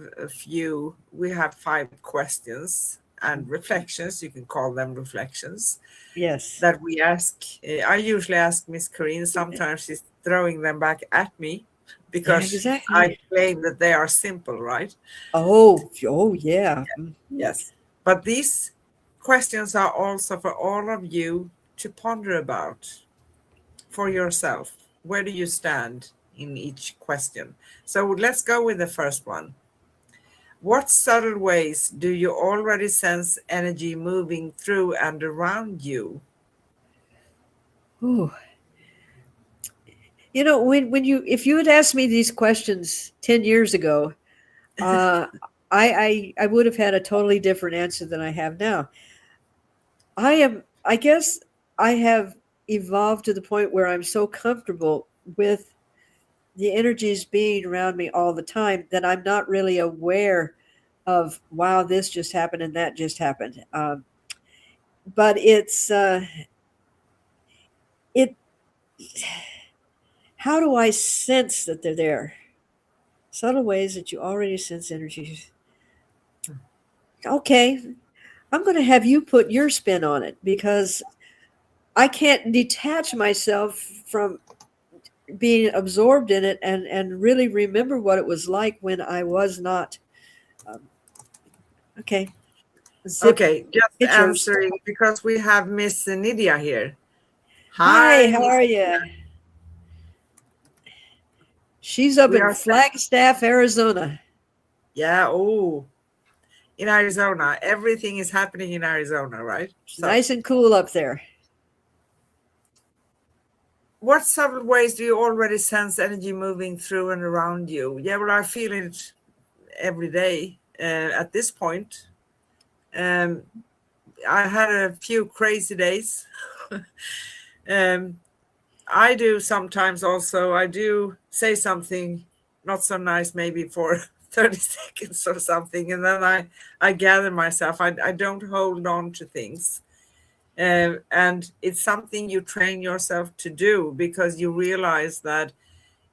we have 5 questions and reflections. You can call them reflections Yes. that we ask. I usually ask Miss Corrine. Sometimes she's throwing them back at me Yeah, because I exactly. claim that they are simple, right? Oh, yeah. Yes. But these questions are also for all of you to ponder about for yourself. Where do you stand in each question? So let's go with the first one. What subtle ways do you already sense energy moving through and around you? Ooh. When you if you had asked me these questions 10 years ago, uh, I would have had a totally different answer than I have now. I guess I have evolved to the point where I'm so comfortable with the energies being around me all the time that I'm not really aware of, wow, this just happened and that just happened. But it. How do I sense that they're there? Subtle ways that you already sense energies. Okay, I'm going to have you put your spin on it because I can't detach myself from being absorbed in it and really remember what it was like when I was not. Um, okay, zip, Okay, just get yours. answering because we have Miss Nydia here. Hi, Hi, how Miss. are you? She's up We in are, Flagstaff, Arizona. yeah, oh, in Arizona. Everything is happening in Arizona, right? So, Nice and cool up there. what subtle ways do you already sense energy moving through and around you? Yeah, well, I feel it every day at this point. Um, I had a few crazy days. um, I do sometimes also, I do say something not so nice, maybe for 30 seconds or something, and then I gather myself. I don't hold on to things. And it's something you train yourself to do because you realize that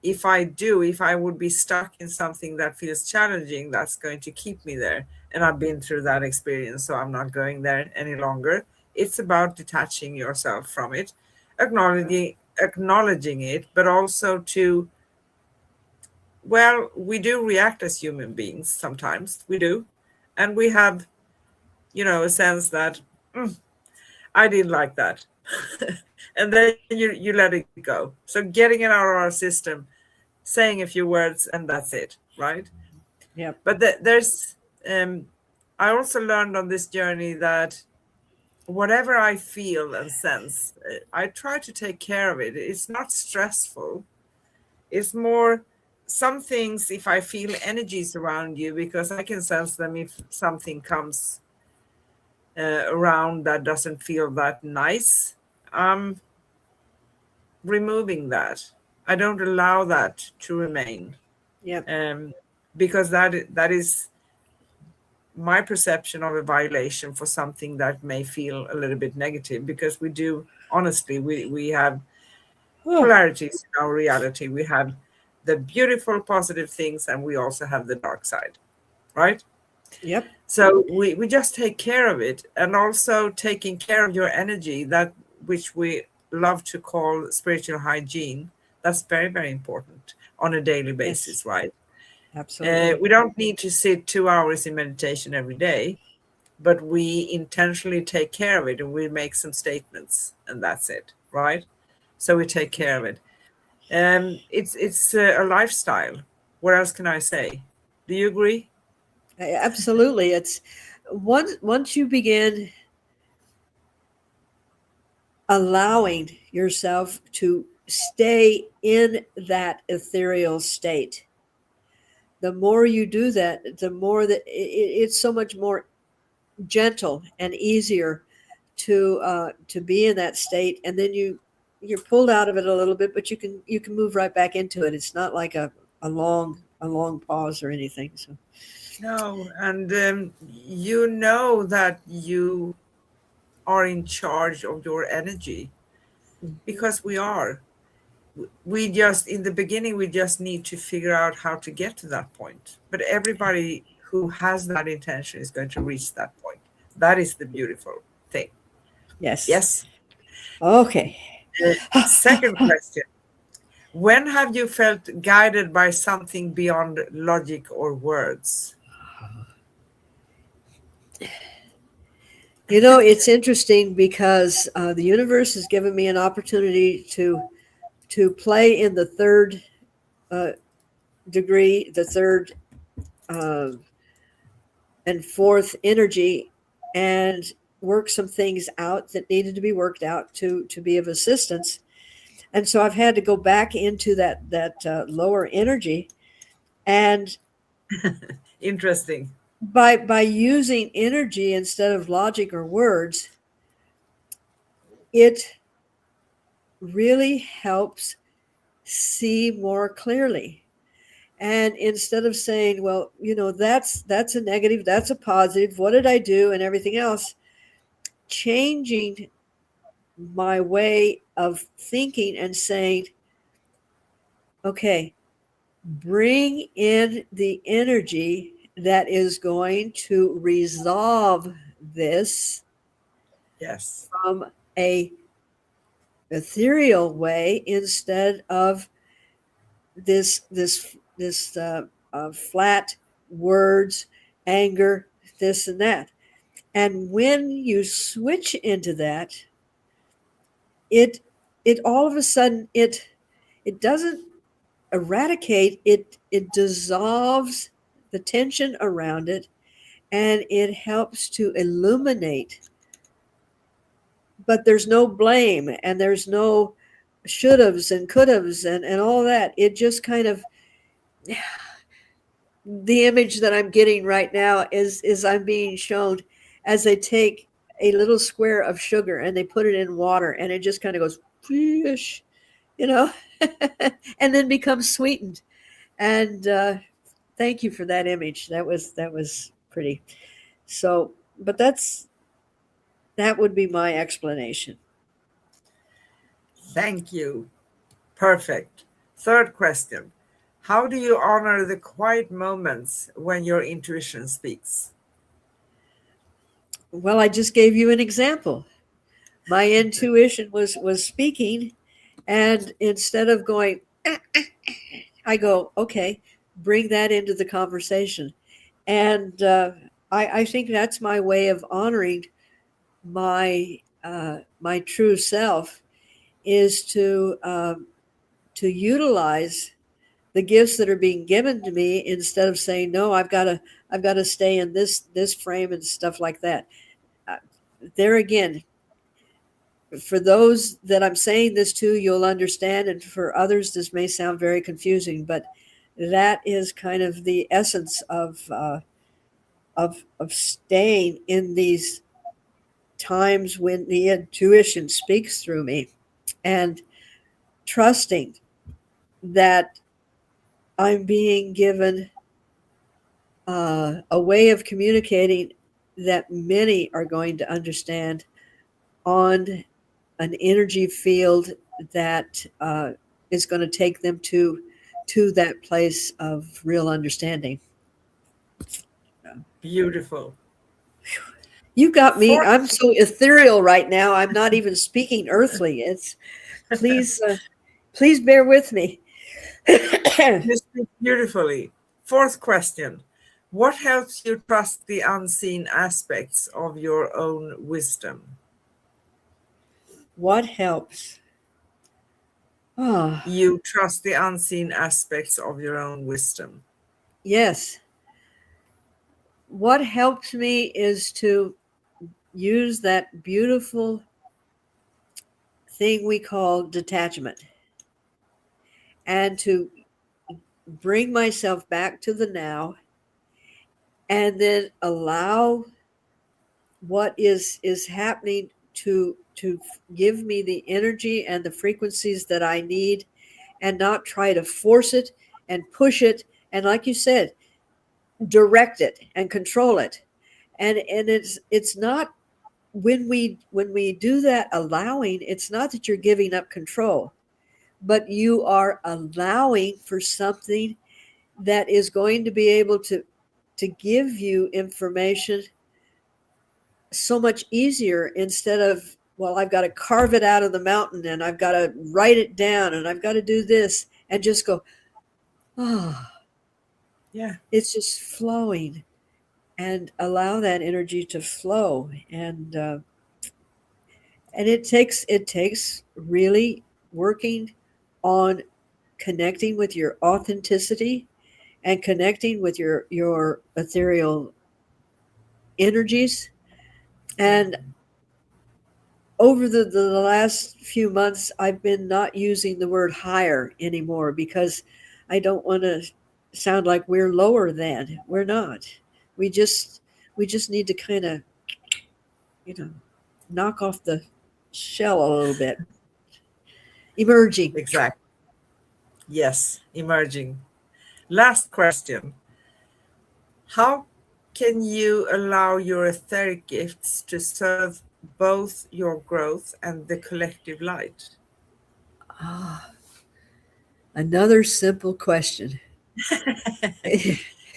if I would be stuck in something that feels challenging, that's going to keep me there. And I've been through that experience, so I'm not going there any longer. It's about detaching yourself from it, acknowledging it, but also to, well, we do react as human beings sometimes. We do. And we have, a sense that I didn't like that. And then you let it go. So getting it out of our system, saying a few words, and that's it, right? Yep. But um, I also learned on this journey that whatever I feel and sense, I try to take care of it. It's not stressful. It's more some things, if I feel energies around you, because I can sense them if something comes around that doesn't feel that nice. I'm removing that. I don't allow that to remain. Yep. because that is my perception of a violation for something that may feel a little bit negative, because we do, honestly, we have Oh, polarities in our reality. We have the beautiful positive things, and we also have the dark side, right? yep. So we just take care of it, and also taking care of your energy, that which we love to call spiritual hygiene. That's very, very important on a daily Yes, basis, right? absolutely. We don't need to sit 2 hours in meditation every day, but we intentionally take care of it, and we make some statements, and that's it, right? So we take care of it. It's a lifestyle. What else can I say? Do you agree? Absolutely. It's once you begin allowing yourself to stay in that ethereal state, the more you do that, the more that it's so much more gentle and easier to be in that state, and then you're pulled out of it a little bit, but you can move right back into it. It's not like a long pause or anything. So No, and you know that you are in charge of your energy, mhm. because we are. We just, in the beginning, we just need to figure out how to get to that point. But everybody who has that intention is going to reach that point. That is the beautiful thing. Yes. Yes. Okay. Second question. When have you felt guided by something beyond logic or words? It's interesting because the universe has given me an opportunity to play in the third uh, degree, the third uh, and fourth energy, and work some things out that needed to be worked out to be of assistance. And so I've had to go back into that lower energy, and Interesting. by using energy instead of logic or words, it really helps see more clearly. And instead of saying, well, that's a negative, that's a positive, what did I do, and everything else, changing my way of thinking and saying, okay, bring in the energy that is going to resolve this Yes. from a ethereal way, instead of this flat words, anger, this and that. And when you switch into that, it it all of a sudden, it doesn't eradicate it, it dissolves the tension around it, and it helps to illuminate. But there's no blame, and there's no should haves and could haves and all that. It just kind of, the image that I'm getting right now is I'm being shown as they take a little square of sugar and they put it in water, and it just kind of goes fish, you know, and then becomes sweetened. And thank you for that image. That was pretty. So, but that would be my explanation. Thank you. Perfect. Third question. How do you honor the quiet moments when your intuition speaks? Well, I just gave you an example. My intuition was speaking, and instead of going, I go, okay, bring that into the conversation. And I think that's my way of honoring my true self, is to utilize the gifts that are being given to me, instead of saying, no, I've got to stay in this frame and stuff like that. uh, there again, for those that I'm saying this to, you'll understand, and for others this may sound very confusing, but that is kind of the essence of staying in these times when the intuition speaks through me, and trusting that I'm being given a way of communicating that many are going to understand on an energy field that is going to take them to that place of real understanding. Beautiful. You got me. Fourth, I'm so ethereal right now. I'm not even speaking earthly. It's please, please bear with me. you speak beautifully. Fourth question. What helps you trust the unseen aspects of your own wisdom? What helps? Ah, You trust the unseen aspects of your own wisdom. yes. What helps me is to use that beautiful thing we call detachment and to bring myself back to the now and then allow what is happening to give me the energy and the frequencies that I need and not try to force it and push it and, like you said, direct it and control it. And it's not when we do that allowing, it's not that you're giving up control, but you are allowing for something that is going to be able to give you information so much easier instead of, well, I've got to carve it out of the mountain and I've got to write it down and I've got to do this and just go, oh, Yeah, it's just flowing, and allow that energy to flow. And it takes really working on connecting with your authenticity and connecting with your ethereal energies. yeah. And over the last few months, I've been not using the word higher anymore because I don't want to sound like we're lower than. We're not. We just need to kind of, you know, knock off the shell a little bit. Emerging. Exactly. Yes, emerging. Last question. How can you allow your etheric gifts to serve both your growth and the collective light? Ah, another simple question.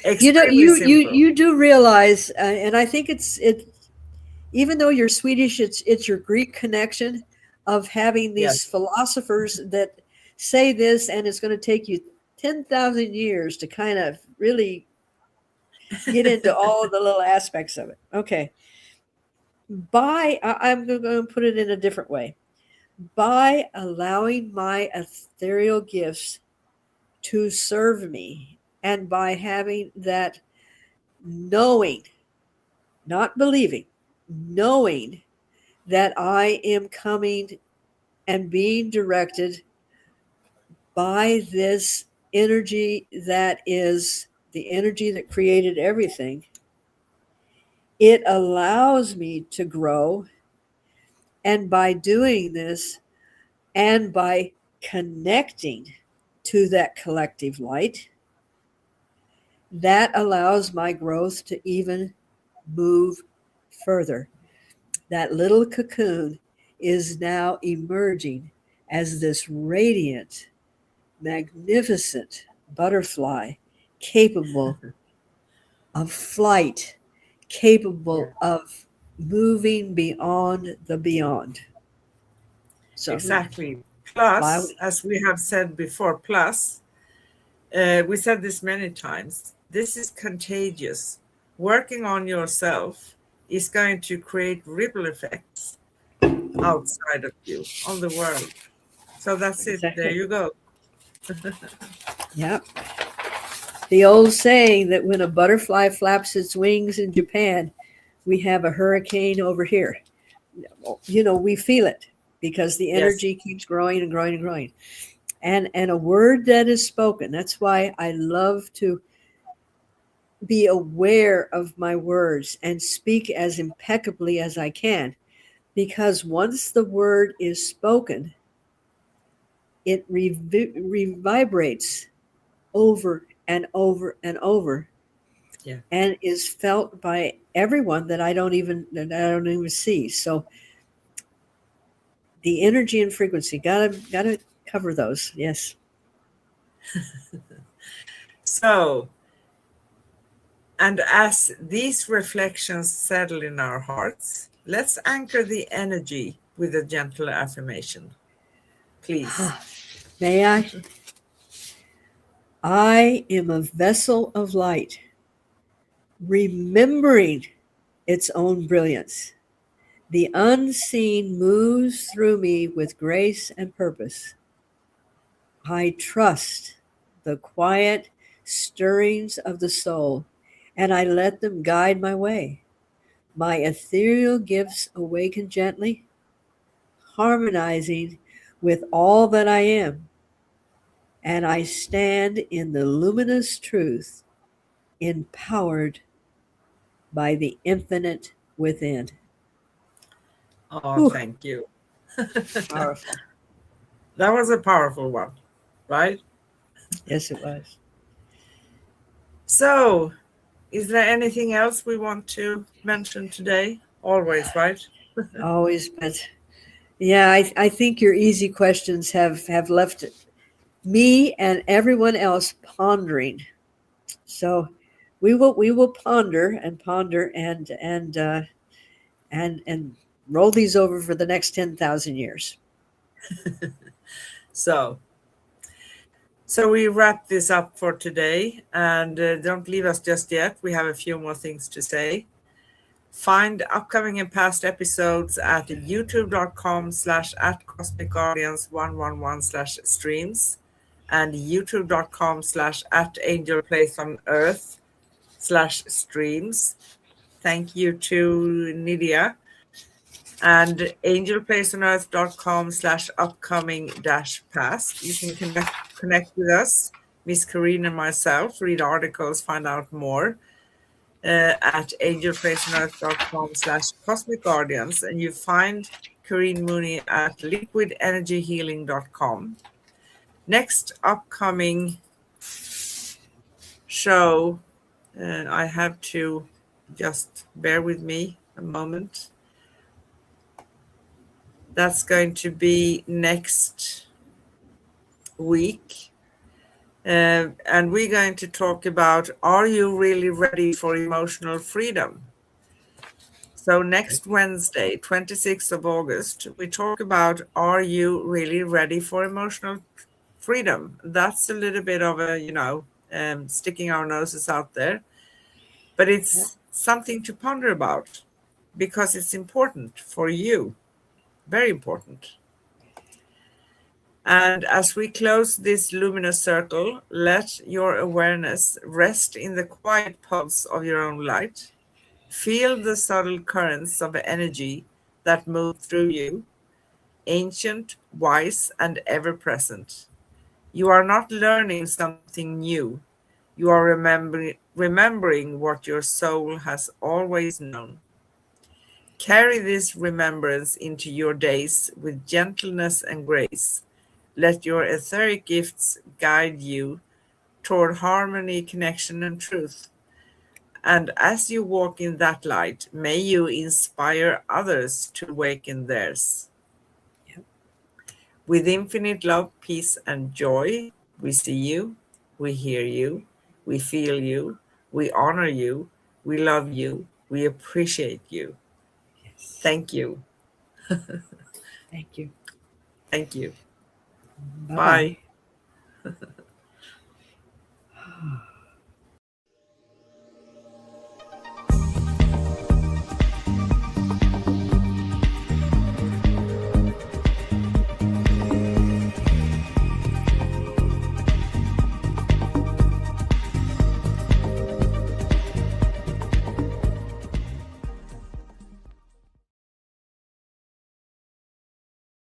Extremely simple. You do realize, and I think it. Even though you're Swedish, it's your Greek connection of having Yes. these philosophers that say this, and it's going to take you 10,000 years to kind of really get into all the little aspects of it. Okay, I'm going to put it in a different way. By allowing my ethereal gifts to serve me, and by having that knowing, not believing, knowing that I am coming and being directed by this energy that is the energy that created everything, it allows me to grow. And by doing this and by connecting to that collective light, that allows my growth to even move further. That little cocoon is now emerging as this radiant, magnificent butterfly capable of flight, Yeah. capable of moving beyond the beyond. So Exactly. fly. Plus, as we have said before, we said this many times, this is contagious. Working on yourself is going to create ripple effects outside of you on the world. So that's it. There Exactly. you go. Yep. The old saying that when a butterfly flaps its wings in Japan, we have a hurricane over here. We feel it because the Yes. energy keeps growing and growing and growing. And a word that is spoken. That's why I love to be aware of my words and speak as impeccably as I can, because once the word is spoken, it revibrates over and over and over. Yeah. and is felt by everyone that I don't even see. So the energy and frequency, gotta cover those. Yes. So, and as these reflections settle in our hearts, let's anchor the energy with a gentle affirmation. Please. May I? I am a vessel of light, remembering its own brilliance. The unseen moves through me with grace and purpose. I trust the quiet stirrings of the soul, and I let them guide my way. My ethereal gifts awaken gently, harmonizing with all that I am, and I stand in the luminous truth, empowered by the infinite within. Oh, Whew, thank you. powerful. That was a powerful one, right? Yes, it was. So, is there anything else we want to mention today? Always, right? Always, but yeah, I think your easy questions have left me and everyone else pondering. So we will ponder and roll these over for the next 10,000 years. So, so we wrap this up for today, and don't leave us just yet. We have a few more things to say. Find upcoming and past episodes at youtube.com/at Cosmic Guardians 111/streams and youtube.com/at Angel Place on Earth/streams. Thank you to Nidia. And angelplaceonearth.com/upcoming-past. You can connect with us, Miss Karine and myself, read articles, find out more at angelplaceonearth.com/cosmic guardians. And you find Karine Mooney at liquidenergyhealing.com. Next upcoming show, I have to just bear with me a moment. That's going to be next week. And we're going to talk about, are you really ready for emotional freedom? So next Wednesday, 26th of August, we talk about, are you really ready for emotional freedom? That's a little bit of a, sticking our noses out there, but it's something to ponder about because it's important for you, very important. And as we close this luminous circle, let your awareness rest in the quiet pulse of your own light. Feel the subtle currents of energy that move through you, ancient, wise, and ever present. You are not learning something new. You are remembering what your soul has always known. Carry this remembrance into your days with gentleness and grace. Let your etheric gifts guide you toward harmony, connection, and truth. And as you walk in that light, may you inspire others to awaken theirs. Yep. With infinite love, peace, and joy, we see you, we hear you, we feel you, we honor you, we love you, we appreciate you. Yes. Thank you. Thank you. Thank you. Bye Bye. bye.